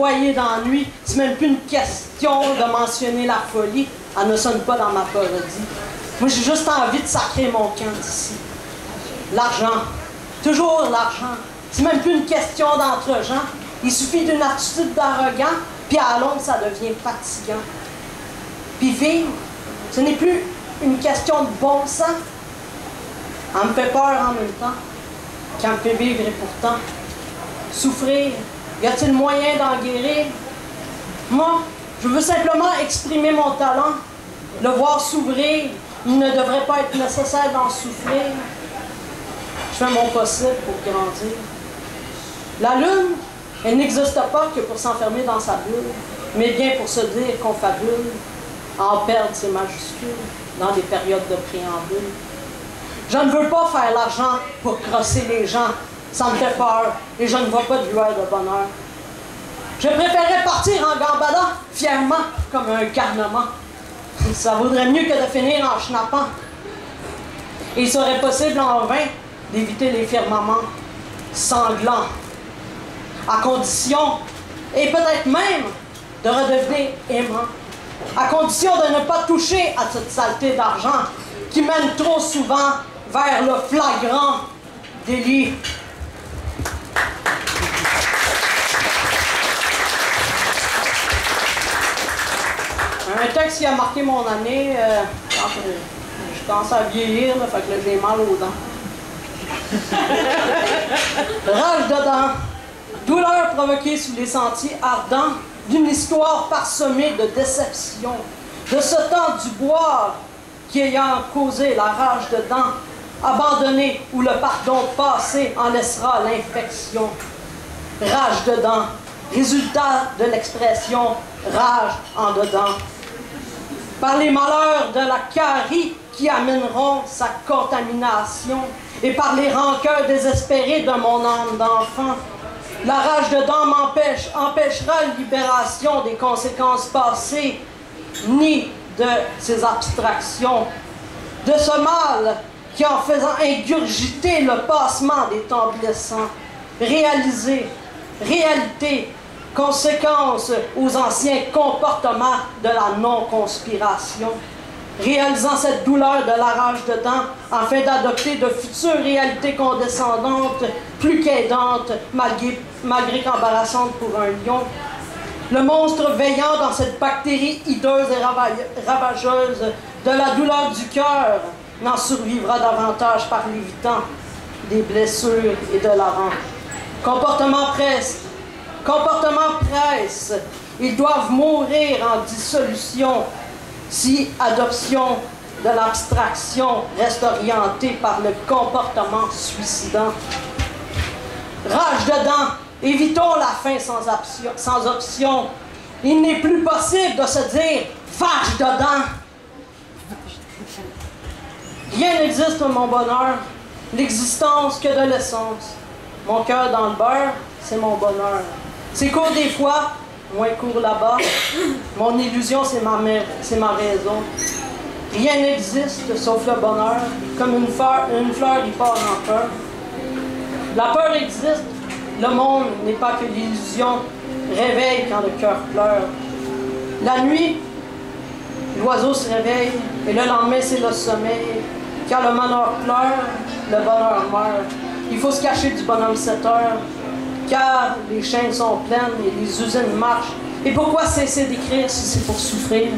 broyer dans la nuit. C'est même plus une question de mentionner la folie. Elle ne sonne pas dans ma parodie. Moi, j'ai juste envie de sacrer mon camp d'ici. L'argent. Toujours l'argent. C'est même plus une question d'entre-gens. Il suffit d'une attitude d'arrogant, puis à longue, ça devient fatigant. Puis vivre, ce n'est plus une question de bon sens. Elle me fait peur en même temps, qu'elle me fait vivre et pourtant. Souffrir, y a-t-il moyen d'en guérir? Moi, je veux simplement exprimer mon talent, le voir s'ouvrir. Il ne devrait pas être nécessaire d'en souffrir. Je fais mon possible pour grandir. La lune, elle n'existe pas que pour s'enfermer dans sa bulle, mais bien pour se dire qu'on fabule, en perdre ses majuscules dans des périodes de préambule. Je ne veux pas faire l'argent pour crosser les gens, ça me fait peur et je ne vois pas de lueur de bonheur. Je préférerais partir en gambadant fièrement comme un garnement. Ça vaudrait mieux que de finir en schnappant. Et il serait possible en vain d'éviter les firmaments sanglants, à condition, et peut-être même, de redevenir aimant, à condition de ne pas toucher à cette saleté d'argent qui mène trop souvent vers le flagrant délit. Un texte qui a marqué mon année, quand je commence à vieillir, là, fait que là, j'ai mal aux dents. Rage de dents, douleur provoquée sous les sentiers ardents d'une histoire parsemée de déception, de ce temps du boire qui ayant causé la rage de dents, abandonné où le pardon passé en laissera l'infection. Rage de dents, résultat de l'expression rage en dedans. Par les malheurs de la carie qui amèneront sa contamination et par les rancœurs désespérées de mon âme d'enfant, la rage de dents empêchera la libération des conséquences passées, ni de ses abstractions, de ce mal qui, en faisant ingurgiter le passement des temps blessants, réalité, conséquence aux anciens comportements de la non-conspiration, réalisant cette douleur de la rage de dents afin d'adopter de futures réalités condescendantes, plus qu'aidantes, malgré qu'embarrassantes pour un lion. Le monstre veillant dans cette bactérie hideuse et ravageuse de la douleur du cœur n'en survivra davantage par l'évitant des blessures et de la rente. Comportement presse, ils doivent mourir en dissolution si adoption de l'abstraction reste orientée par le comportement suicidant. Rage de dents, évitons la fin sans option. Il n'est plus possible de se dire « vache de dents ». Rien n'existe pour mon bonheur, l'existence que de l'essence. Mon cœur dans le beurre, c'est mon bonheur. C'est court des fois, moins court là-bas. Mon illusion, c'est ma raison. Rien n'existe sauf le bonheur. Comme une fleur, il part en peur. La peur existe. Le monde n'est pas que l'illusion. Réveille quand le cœur pleure. La nuit, l'oiseau se réveille. Et le lendemain, c'est le sommeil. Quand le bonheur pleure, le bonheur meurt. Il faut se cacher du bonhomme 7 heures. Car les chaînes sont pleines et les usines marchent. Et pourquoi cesser d'écrire si c'est pour souffrir?